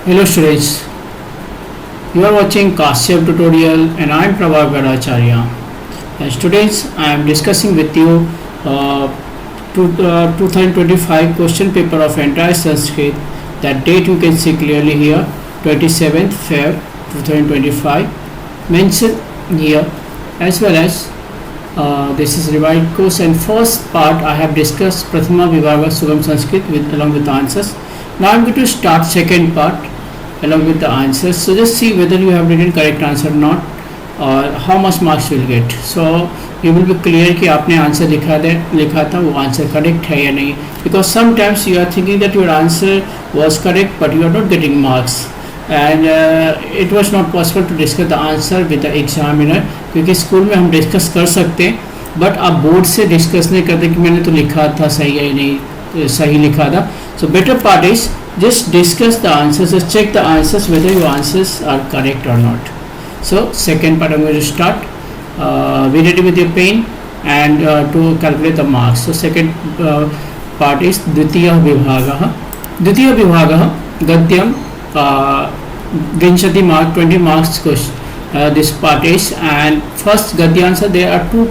Hello students, you are watching Kashyap tutorial and I am Prabhakar Acharya. And students, I am discussing with you 2025 question paper of entire Sanskrit. That date you can see clearly here, 27th Feb 2025 mentioned here, as well as this is revised course, and first part I have discussed Prathama Vibhaga Sugam Sanskrit along with the answers. Now I am going to start second part along with the answers. So just see whether you have written correct answer or not, or how much marks you will get. So you will be clear कि आपने answer लिखा था वो answer correct है या नहीं, because sometimes you are thinking that your answer was correct but you are not getting marks, and it was not possible to discuss the answer with the examiner, क्योंकि school में हम discuss कर सकते हैं but आप board से discuss नहीं करते कि मैंने तो लिखा था सही है या नहीं, सही लिखा था. So better part is just discuss the answers, just check the answers whether your answers are correct or not. So second part I'm going to start. Be ready with your pen and to calculate the marks. So second part is Dvitiya Vibhagah. Dvitiya Vibhagah Gadyam 20 mark 20 marks question. This part is, and first Gadyanswer there are two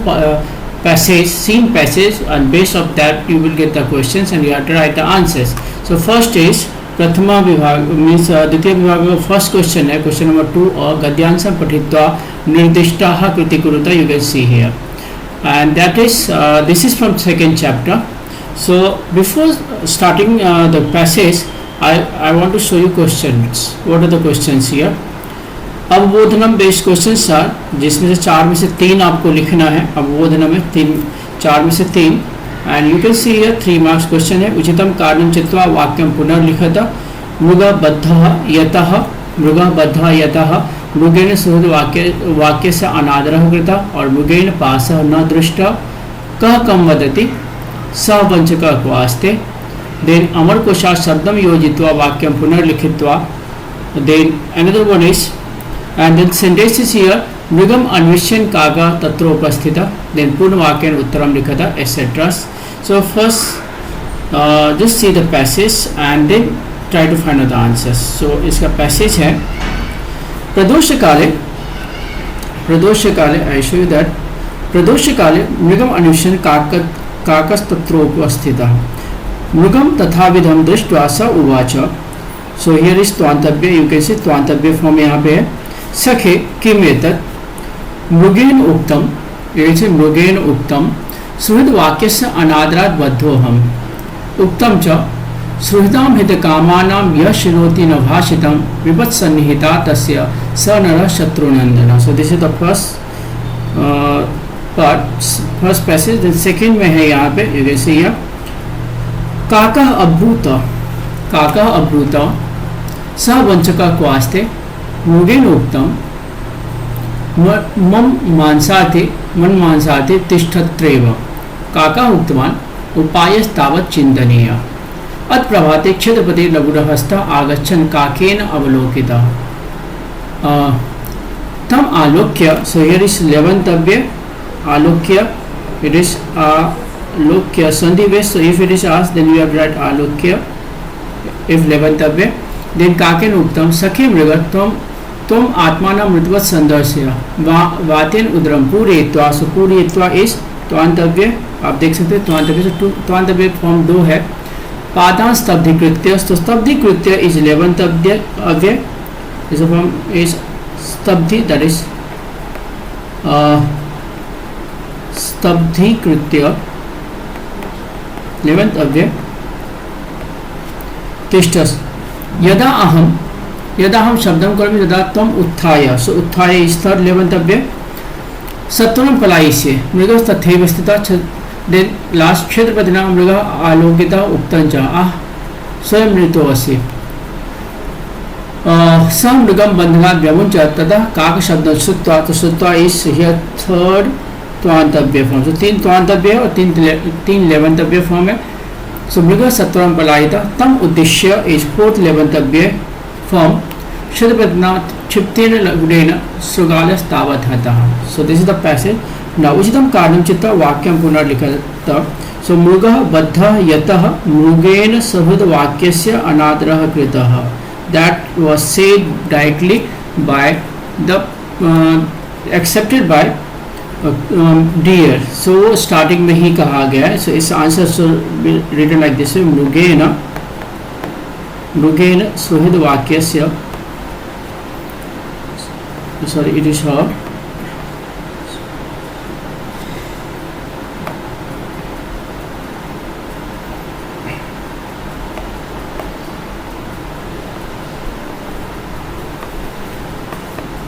passage, scene passage, and based of that you will get the questions and you have to write the answers. So first is Prathama Vibhaga means Dvitiya Vibhaga first question है, question number 2 और Gadyanswer पठित्वा निर्दिष्टाः कृति कुरुता, you can see here, and that is this is from second chapter. So before starting the passage I want to show you questions. What are the questions here? अवबोधनम based questions are, जिसमें से 4 में से 3 आपको लिखना है. अवबोधनम में 4 में से 3, and you can see here 3 marks question है. उचितम कारणं चित्वा वाक्यम पुनर्लिखत. मृगबद्धः यतः मृगबद्धः यतः मृगेण सुहृद वाक्य से अनादरः कृतः और मृगेण पासः न दृष्टः. कः कं वदति सः वञ्चकः क्वास्ते. देन अमरकोशात् शब्दं योजित्वा वाक्यं पुनर्लिखित्वा. Then another one is, and then sentence is here, मृगम अन्विष्यन् कागा तत्र उपस्थितः. then पूर्ण वाक्येन उत्तरं लिखतः, etc. So first just see the passage and then try to find out the answers. So इसका passage है, प्रदोष काले I show you that प्रदोष काले मृगम अन्विष्यन् काकस्तत्र उपस्थितः. मृगम तथाविधं दृष्ट्वा स उवाच. So here is त्वान्तव्य, you can see त्वान्तव्य फॉर्म यहाँ पे है. सखे किम एतत् मृगेण उक्तम, मृगेण उक्तम सुहृद वाक्यस्य अनादरात् बद्धोऽहम्. उक्तम च सुहृदां हितकामानां यः शृणोति न भाषितं विपत्सन्निहिता तस्य स नरः शत्रुनन्दनः. So this is the first passage. Then second में है यहाँ पे, यू कैन सी हियर, काकः अब्रूत सः वञ्चकः क्वास्ते. मृगेण उक्तम मन मांसाते तिष्ठत्रेव. काकः उक्तवान् उपायस्तावत् चिन्तनीय. अत्प्रभाते क्षत्रपति लघुरहस्तः आगच्छन् काकेन अवलोकितः. तम आलोक्य, सो हियर इज लेवंतव्य, आलोक्य, इट इज आलोक्य संधि base. So if it is asked then we have to write आलोक्य इफ लेवंतव्य. देन काकेन उक्तम सखे मृग त्वम आत्मानं मृतवत् संदर्शय वातेन उदरम पूरयित्वा. सो पूरयित्वा इज त्वान्तव्य, आप देख सकते हैं त्वान्तव्य. त्वान्तव्य फॉर्म 2 है. पादान स्तब्धीकृत्य, तो स्तब्धीकृत्य इज लेवंतव्य अव्यय, इज फॉर्म इज स्तब्धि, दैट इज स्तब्धीकृत्य लेवंतव्य. तिष्ठस् यदा हम शब्दं करोमि तदा त्वम् उत्थाय. सो उत्थाय इज थर्ड लेवंतव्य. सत्वरं पलायिष्ये मृगस्तथैव स्थितः. देन लास्ट क्षत्रपतिना मृगः आलोकितः उक्तं च स्वयं मृतोऽसि. सः मृगं बन्धनात् व्यमुञ्चत् ततः काकशब्दं श्रुत्वा. तो श्रुत्वा इज हियर थर्ड त्वान्तव्य फॉर्म. सो 3 त्वान्तव्य और 3 लेवंतव्य फॉर्म है. सो मृग सत्वरं पलायितः तम उद्दिश्य इज फोर्थ लेवंतव्य फॉर्म. क्षत्रपतिना क्षिप्तेन लघुडेन शृगालस्तावत् हतः. सो this is the passage. Now उचितं कारणं चित्वा वाक्यं पुनर्लिखत. सो मृगः बद्धः यतः मृगेण सहृद वाक्यस्य अनादरः कृतः. that was said directly by the accepted by deer. So starting में ही कहा गया है. So इस answer written like this: Mrigen सुहृद वाक्यस्य, sorry, it is her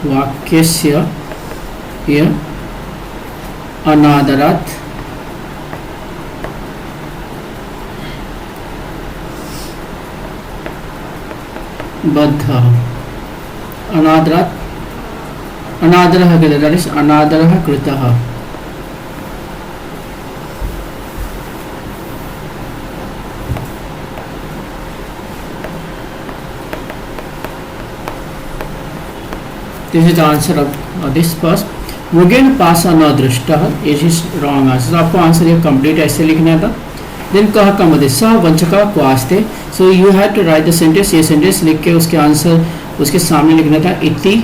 वाक्यस्य अनादरात् बद्धः. अनादरात्, अनादरः कृतः, that is अनादरः कृतः. This is the answer of this first. Mrigen पासा न दृष्टः, इट इज रॉन्ग आंसर. आपको आंसर ये कंप्लीट ऐसे लिखना था. देन कह का मध्य सह वंचका क्वास्ते. So you have to write the sentence. ये सेंटेंस लिख के उसके आंसर उसके सामने लिखना था. इति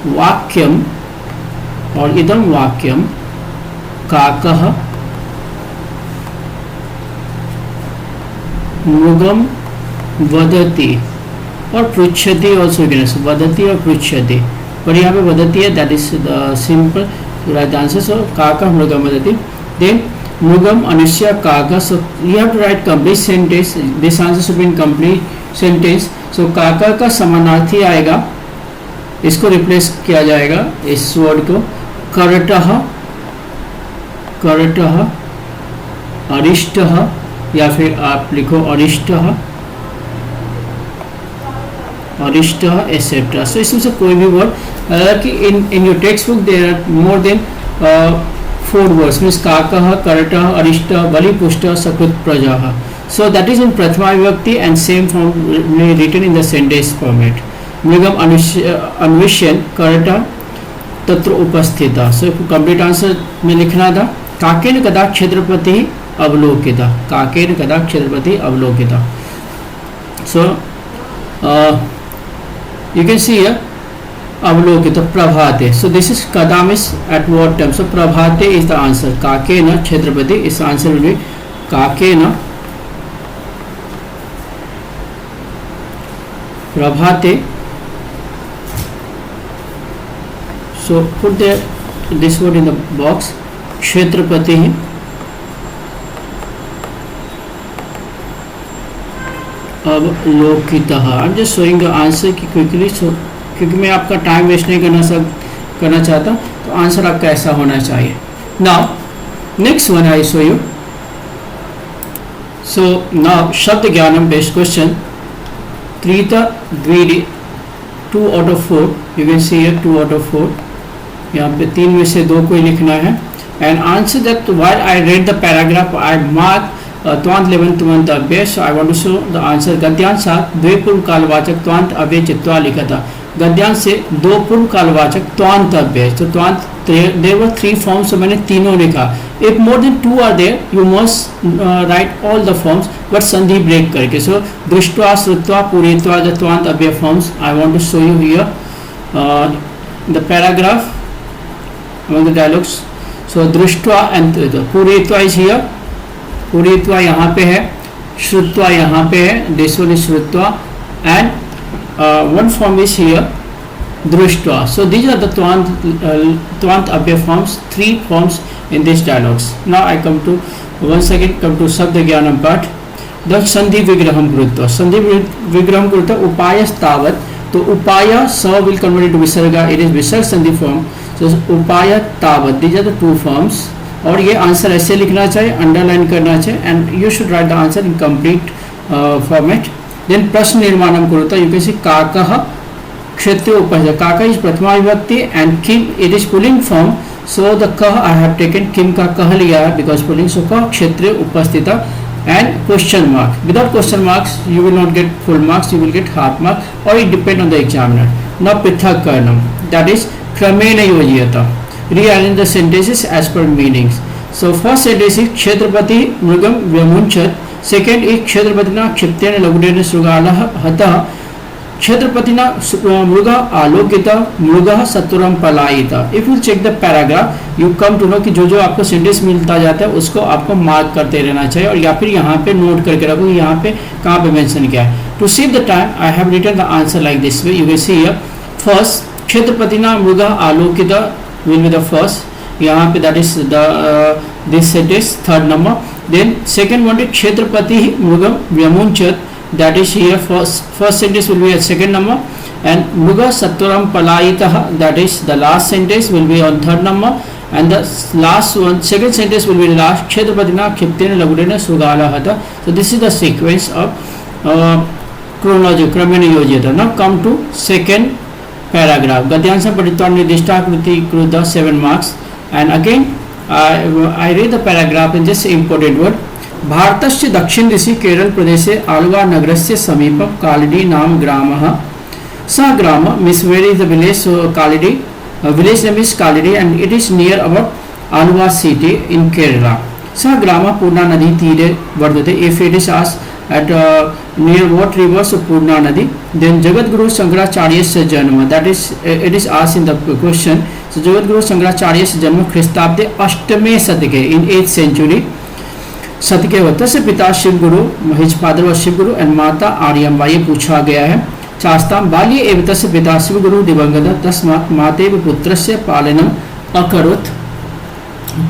वाक्यम और इदम वाक्यम काकः मृगम वदति और पृच्छति. ऑल्सो वदति और पृच्छति, पर यहाँ पे वदति है. That is the simple right answer. So काका मृगम वदति. देन मृगम अनुष्य काका. So you have to write complete sentence. This answer should be in complete sentence. So काका का समानार्थी आएगा, इसको रिप्लेस किया जाएगा इस वर्ड को करटः, करटः, अरिष्टः, या फिर आप लिखो अरिष्टः, अरिष्टः एसेट्रा. सो इसमें से कोई भी वर्ड कि in your textbook there are more than 4 words means काकः, करटः, अरिष्टः, बलिपुष्टः, सकृत प्रजाः. सो दैट इज इन प्रथमा विभक्ति and same form written in the sentence format. मृगम अन्विष्यन् करटः तत्र उपस्थितः. सो कंप्लीट आंसर में लिखना था काकेन कदा क्षेत्रपति अवलोकितः, काकेन कदा क्षेत्रपति अवलोकितः. सो you can see here avalokita prabhate. So this is kadam is at what time. So prabhate is the answer. Kakena Chhatrapati is answer will be kakena prabhate. So put this word in the box. Chhatrapati अवलोकितः. I am just showing the answer key quickly, क्योंकि मैं आपका time waste नहीं करना चाहता. तो answer आपका ऐसा होना चाहिए. Now next one I show you. So now शब्द ज्ञानम बेस्ड क्वेश्चन. त्रिता द्विरी 2 out of 4. You can see here 2 out of 4. यहाँ पे 3 में से 2 को ही लिखना है. And answer that while I read the paragraph I mark त्वांत लेवन तुमंत अव्यय. So I want to show the answer. गद्यांश द्वे पूर्व कालवाचक त्वांत अव्यय चित्वा लिखा था. गद्यांश से 2 पूर्व कालवाचक त्वांत अव्यय. तो त्वांत देयर वर 3 फॉर्म्स. मैंने तीनों लिखा. If more than 2 are there you must write all the forms but sandhi break करके. सो दृष्ट्वा श्रुत्वा पूरयित्वा द त्वांत अव्यय forms. I want to show you here the paragraph among the dialogues. So दृष्ट्वा एंड पूरयित्वा इज हियर. पूरयित्वा यहाँ पे है, श्रुत्वा यहाँ पे है. दिस वन इज श्रुत्वा and one form is here दृष्ट्वा. सो दीज आर द त्वांत अव्यय forms. 3 forms in this dialogues. Now I come to once again come to शब्द ज्ञानम पाठ. द संधि विग्रहम कृत्वा. संधि विग्रहम कृत्वा उपायस्तावत्. तो उपाय स विल कन्वर्ट इनटू विसर्गा. इट इज विसर्ग संधि फॉर्म. सो उपाय तावत्. These are the 2 forms. और ये आंसर ऐसे लिखना चाहिए, अंडरलाइन करना चाहिए and you should write the answer in complete format. Then प्रश्न निर्माणम करोता. यू कैन सी काकः क्षेत्रीय उपस्थित. काका इज प्रथमा विभक्ति and Kim it is pulling form. So the कह आई हैव टेकन किम का कह लिया है बिकॉज पुलिंग. सो कह क्षेत्रीय उपस्थित and question mark. Without question marks you will not get full marks, you will get half mark और it depend on the examiner. Now पृथक्करणम दैट इज क्रमेण योजयत. Rearrange the sentences as per meanings. So first sentence is Kshetrapati Mrugam Vyamunchat second is क्षेत्रपतिना क्षिप्तेन लघुडेन शृगालः हतः क्षेत्रपतिना मृग आलोकित मृग सत्वरम पलायित। If you check the paragraph you come to know कि जो आपको सेंटेंस मिलता जाता है उसको आपको मार्क करते रहना चाहिए, और या फिर यहाँ पे नोट करके रखो यहाँ पे कहाँ पे मेंशन किया है। To save the time I have written the answer like this way. You will see here first क्षेत्रपतिना मृग आलोकित विल बी द फर्स्ट, यहाँ पे that is the this sentence third number. Then second one is क्षेत्रपति मृगम व्यमुंचत, that is here first sentence will be at second number, and mruga sattvaram palayitah, that is the last sentence will be on third number, and the last one second sentence will be the last kshetrapatina khyptena lagudena sugalahata. So this is the sequence of chronology kramena yojita. Now come to second paragraph. Gadyansa paditva nirdistakriti kruta 7 marks, and again I read the paragraph in just important word. भारतस्य दक्षिण दिशि केरल प्रदेशे आलवा नगरस्य समीपं कालिडी नाम ग्रामः, सः ग्राम means where is the village, Kaladi village name is Kaladi and it is near about Aluva city in Kerala. सः ग्राम पूर्णा नदी तीरे वर्तते। If it is asked at near what river, so Purna नदी। देन जगद्गुरु शंकराचार्यस्य जन्म, that is it is asked in the question. So जगद्गुरु शंकराचार्यस्य जन्म ख्रीस्ताब्दे 8वें शतके इन 8th century सतके होता से पिता शिवगुरु, हिज फादर व शिवगुरु एंड माता आर्यम्बा, ये पूछा गया है। शास्त्राम बाल्ये एव तस्य पिता शिवगुरु दिवंगतः तस्मात् मातेव पुत्रस्य पालनम् अकरोत्।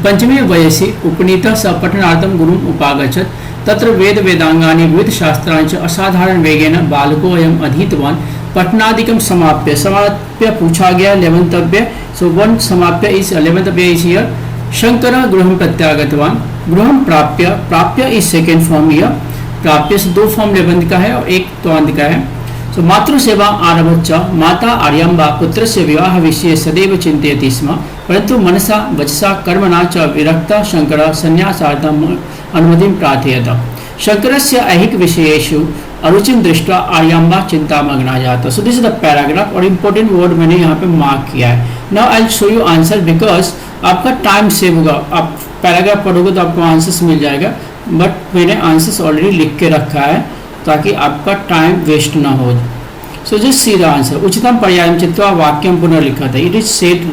पंचमे वयसि उपनीतः स पठनार्थं गुरुम् उपागच्छत्। तत्र वेद वेदांगानि विविध शास्त्राणि च असाधारण वेगेन बालकोऽयम् अधीतवान्। पठनादिकं समाप्य पूछा गया 11th, सो वन समाप्य is 11th is here. Shankar गृहं प्रत्यागतवान्, गृहं प्राप्य इज सेकेंड फॉर्म हियर। प्राप्य से 2 फॉर्म 11th का है और 1 त्वांत का है। सो मातृ सेवा आरभच्च, माता आर्यम्बा पुत्रस्य विवाह विषये सदैव चिन्तयति स्म, परंतु मनसा वचसा कर्मणा च विरक्ता शंकर संन्यासार्थम् अनुमतिं प्रार्थयत। शंकरस्य ऐहिक विषयेषु अरुचिं दृष्ट्वा आर्यम्बा चिंतामग्ना जाता। सो दिस इज द पैराग्राफ, और इंपॉर्टेंट वर्ड मैंने यहाँ पे मार्क किया है। Now I will show you answer because आपका टाइम सेव होगा। आप पैराग्राफ पढ़ोगे तो आपको आंसर्स मिल जाएगा, बट मैंने आंसर्स ऑलरेडी लिख के रखा है ताकि आपका टाइम वेस्ट ना हो। So just see the answer. उचितम पर्यायम चित्वा वाक्यम पुनर्लिखत है। इट इज सेड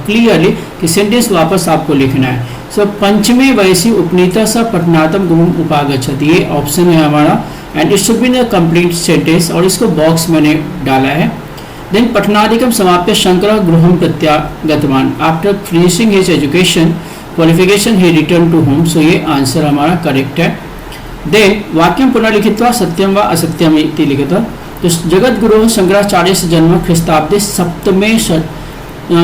क्लियरली कि सेंटेंस वापस आपको लिखना है। सो पंचमे वयसी उपनीत स पठनार्थम गुरुम उपागच्छत, ये ऑप्शन है हमारा, and it should be the complete sentence, और इसको बॉक्स मैंने डाला है। देन पठनादिकम समाप्य शंकर गृहम प्रत्यागतवान, after finishing his education qualification he return to home. So ये आंसर हमारा करेक्ट है। देन वाक्यम पुनर्लिखित्वा सत्यम व असत्यम इति लिखितः। तो जगत गुरु शंकराचार्य से जन्म ख्रीस्ताब्दे 7वें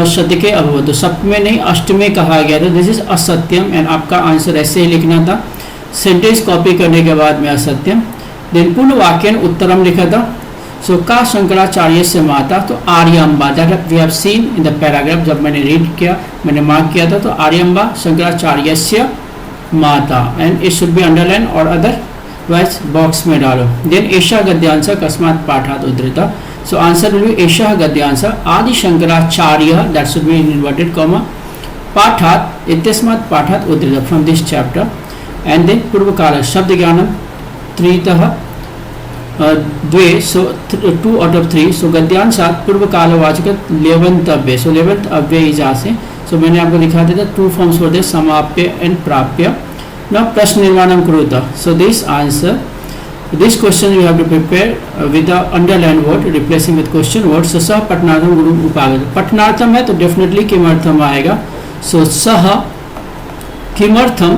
शतके अभवत्, तो 7वें नहीं 8वें कहा गया था। दिस इज असत्यम, एंड आपका आंसर ऐसे ही लिखना था, सेंटेंस कॉपी करने के बाद में असत्यम। देन पूर्ण वाक्यन उत्तरम लिखा था। सो का शंकराचार्य से माता, तो Aryamba, that we have seen in the paragraph. जब मैंने रीड किया, मैंने मार्क किया था, तो आर्यम्बा शंकराचार्य से माता, and it should be underline और अदर वाइज बॉक्स में डालो। देन एषा गद्यांश कस्मात् पाठात् उद्धृता। सो आंसर विल बी एषा गद्यांश Adi Shankaracharya, that should be in inverted comma, पाठात् इत्यस्मात् पाठात् उद्धृता from this chapter. And then पूर्व काल शब्द ज्ञानम 3 द्वे, सो 2 out of 3। सो गद्यांशात् पूर्व कालवाचक 11th, सो 11th इज आसे। सो मैंने आपको दिखा दिया था 2 forms for this, समाप्य एंड प्राप्य। Now प्रश्न निर्माणम कुरुत। So this answer, this question you have to prepare with the underlined word replacing with question word। so सह पठनार्थम गुरु उपागत, पठनार्थम है तो डेफिनेटली किमर्थम आएगा। सो सह किमर्थम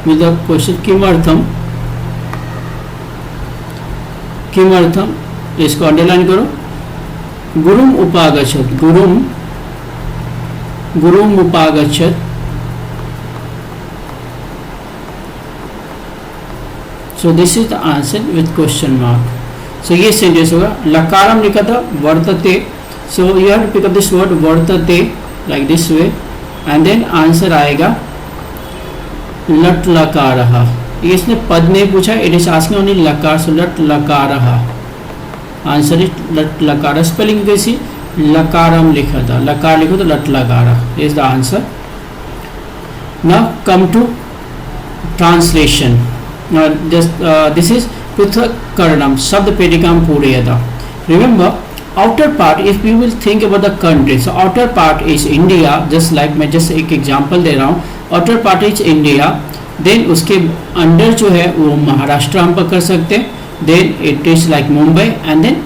with the question किमर्थम, किमर्थम इसको अंडरलाइन करो। गुरुम उपागच्छत, गुरुम उपागच्छत। So this is the answer with question mark. So ये सेंटेंस होगा। लकारम लिखा था वर्तते, so you have to pick up this word वर्तते like this way, and then answer आएगा लट लकारः। इसने पद नहीं पूछा, इट इज आस्किंग ओनली लकार, सो लट लकारः, आंसर इज लट लकार। स्पेलिंग कैसी, लकारम लिखा था, लकार लिखो तो लट लकारः is the answer. Now come to translation. this is Pruthakaranam, Shabd Pedikam Puriyada. Remember, outer part, if we will think about the country, so outer part is India, just like मैं just एक example दे रहा हूँ. outer part is India, then उसके under जो है वो महाराष्ट्र हम पकड़ सकते हैं, then it is like Mumbai, and then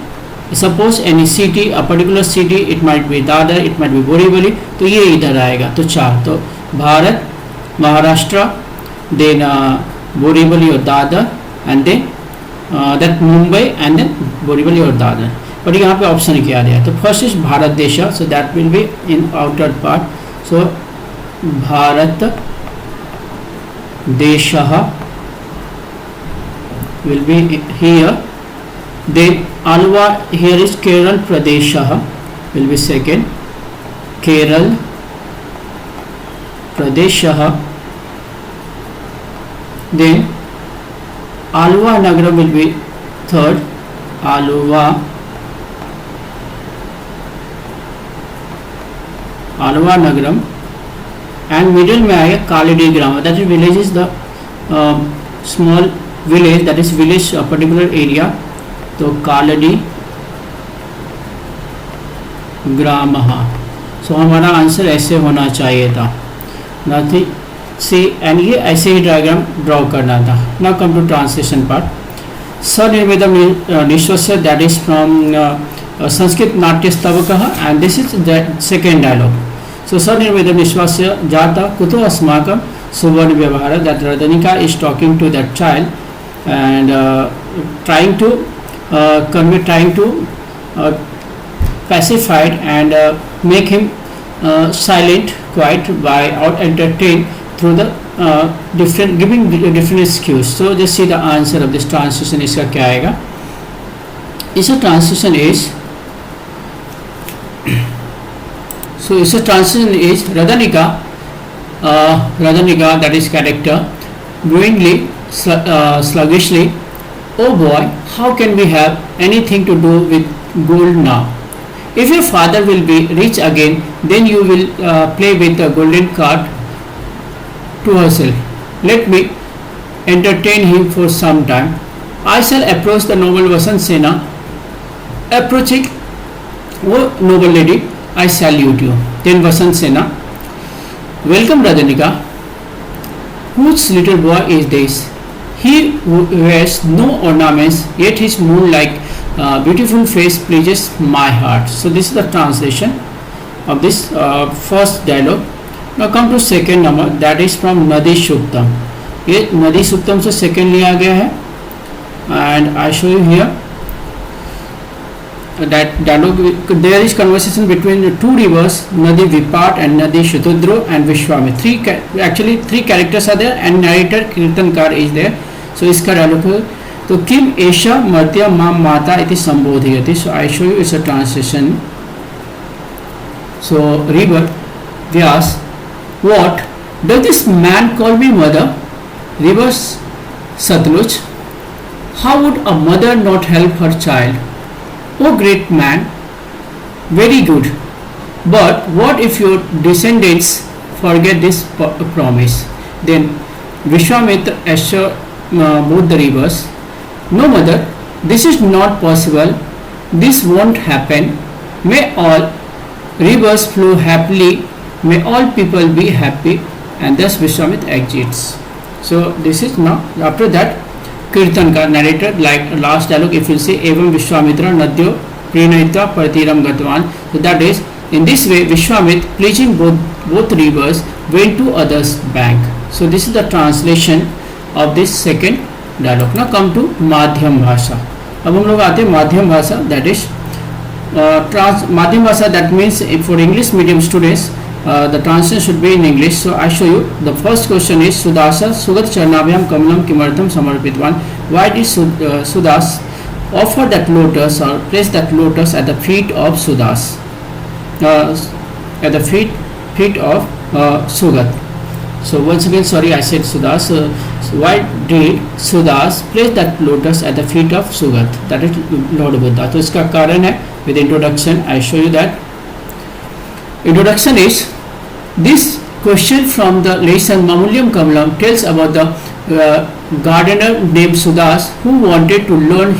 suppose any city, a particular city, it might be Dadar, it might be Borivali, तो ये इधर आएगा. तो चार, तो Bharat, Maharashtra, then Borivali or Dadar, and then that Mumbai, and then Borivali or Dadar. पर यहाँ पे ऑप्शन क्या दिया है? तो फर्स्ट इज भारत देश, so that will be in outer part. So Bharat देश will be here. Then Alva, here is Kerala Pradesh will be second. Kerala Pradesh. Then Alva Nagaram will be third. Alva Nagaram. And middle में आएगा कालीडी ग्राम. That is village is the small village, that is village a particular area. तो कालीडी ग्राम. सो हमारा answer ऐसे होना चाहिए था. Nothing C, and ये ऐसे ही डायग्राम ड्रॉ करना था. Now come to translation part. स्वनिर्मितम निश्वस्य, दैट इज फ्रॉम संस्कृत नाट्य स्तवकः, and this is the second dialogue. So स्वनिर्मितम निश्वस्य जाता कुतो अस्माकं सुवर्ण व्यवहार, that Rajanika is talking to that child and trying to convey, trying to pacify and make him silent, quiet, by out entertain through the different, giving different excuse. So just see the answer of this translation. इसका क्या आएगा? इसका translation is, so इसका translation is Radanika, that is character, growingly, sluggishly, oh boy, how can we have anything to do with gold now? If your father will be rich again, then you will play with the golden cart to herself. Let me entertain him for some time. I shall approach the noble Vasant Sena. Approaching, oh noble lady, I salute you. Then Vasant Sena, welcome Radanika. Whose little boy is this? He wears no ornaments, yet his moon-like beautiful face pleases my heart. So this is the translation of this first dialogue. Now come to second number, that is from Nadi Shuktam. ये नदी सुक्तम से second लिया गया है, and I show you here that dialogue. There is conversation between the two rivers, Nadi Vipat and Nadi Shatudra and Vishwamitra. Actually three characters are there, and narrator Kirtankar is there. So इसका dialogue है, तो किम एषा मर्त्या मां माता इति संबोधयति. So I show you it's a translation. So river Vyas, what does this man call me mother? Rivers Satluj, how would a mother not help her child? Oh great man, very good. But what if your descendants forget this promise? Then Vishwamitra assured both the rivers, no mother, this is not possible. This won't happen. May all rivers flow happily. May all people be happy. And thus Vishwamitra exits. So this is now, after that Kirtanka narrator, like last dialogue, if you say evam Vishwamitra nadyo prinayitva partiram gatvan. So that is, in this way Vishwamitra, pleasing both rivers, went to others bank. So this is the translation of this second dialogue. Now come to माध्यम भाषा. अब हम लोग आते हैं माध्यम भाषा, that is माध्यम भाषा, that means for English medium students the translation should be in English. So I show you. The first question is Sudasa Sugat Charnabhyam Kamalam Kimartham Samarpitvan. Why did Sudas offer that lotus or place that lotus at the feet of Sudas, at the feet of Sugat? So once again, sorry, I said Sudas. So why did Sudas place that lotus at the feet of Sugat? That is Lord Buddha. तो इसका कारण है, with introduction I show you that. Introduction is, this question from the lesson Mamulyam Kamalam tells about the gardener named Sudas who wanted to earn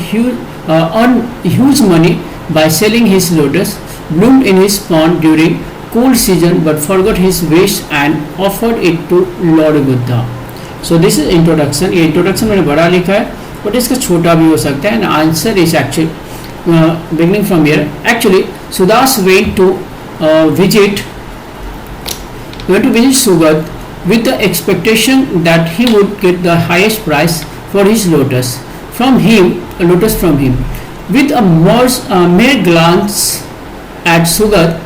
huge money by selling his lotus bloomed in his pond during cool season but forgot his wish and offered it to Lord Buddha. So this is introduction. ये introduction मैंने बड़ा लिखा है but इसका छोटा भी हो सकता है. And answer is actually beginning from here. Actually Sudas went to visit Sugat with the expectation that he would get the highest price for his lotus from him. With a mere glance at Sugat,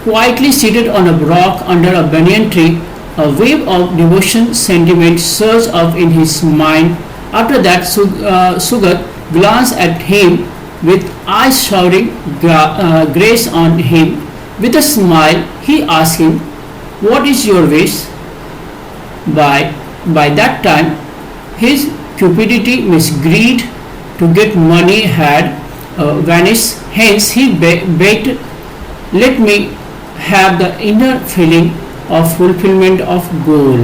quietly seated on a rock under a banyan tree, a wave of devotion sentiment surged up in his mind. After that, Sugat glanced at him with eyes showering grace on him. With a smile, he asked him, "What is your wish?" By that time, his cupidity, his greed to get money had vanished. Hence, he begged, "Let me have the inner feeling of fulfillment of goal."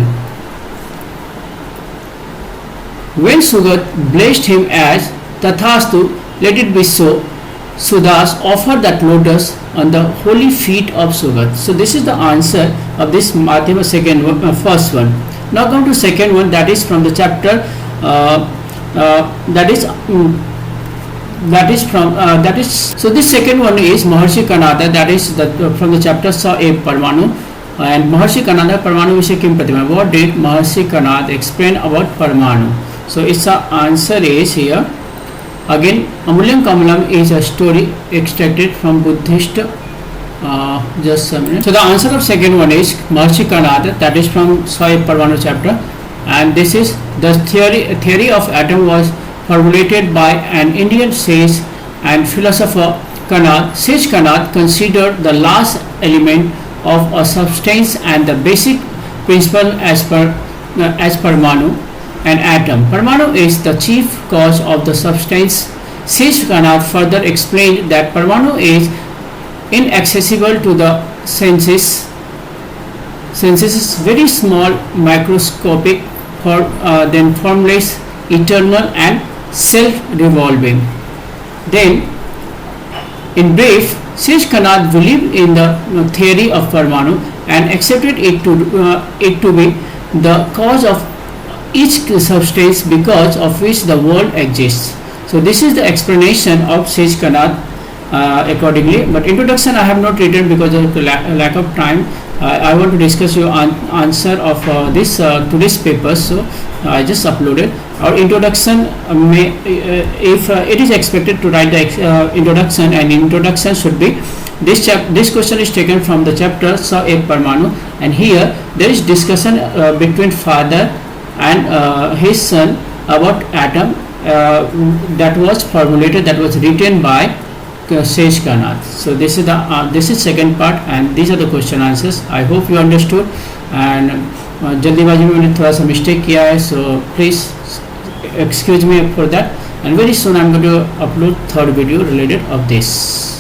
When Sugat blessed him as "Tathastu, let it be so," Sudas offered that lotus on the holy feet of Sugat. So this is the answer of this Madhyama first one. Now come to second one, that is from the chapter so this second one is Maharshi Kanada, that is from the chapter Sa Eb Parmanu. And Maharshi Kanada Parmanu Vishe Kim Pratima. What did Maharshi Kanada explain about Parmanu? So its answer is here. Again, Amulyam Kamalam is a story extracted from Buddhist. Just a minute. So the answer of second one is Maharshi Kanada, that is from Sa Eb Parmanu chapter. And this is the theory of atom was formulated by an Indian sage and philosopher Kanad. Sage Kanad considered the last element of a substance and the basic principle as Parmanu, an atom. Parmanu is the chief cause of the substance. Sage Kanad further explained that Parmanu is inaccessible to the senses. Senses is very small, microscopic, then formless, eternal and self-revolving. Then, in brief, Sage Kanad believed in the theory of Parmanu and accepted it to be the cause of each substance because of which the world exists. So this is the explanation of Sage Kanad accordingly. But introduction I have not written because of lack of time. I want to discuss your answer of this today's paper, so I just uploaded. Our introduction if it is expected to write the introduction, and introduction should be this question is taken from the chapter Sa Eb Parmanu, and here there is discussion between father and his son about atom that was formulated, that was written by Sage Kanad. So this is second part, and these are the question answers. I hope you understood. And जल्दीबाजी में मैंने थोड़ा सा mistake किया है, so please excuse me for that. And very soon I'm going to upload third video related of this.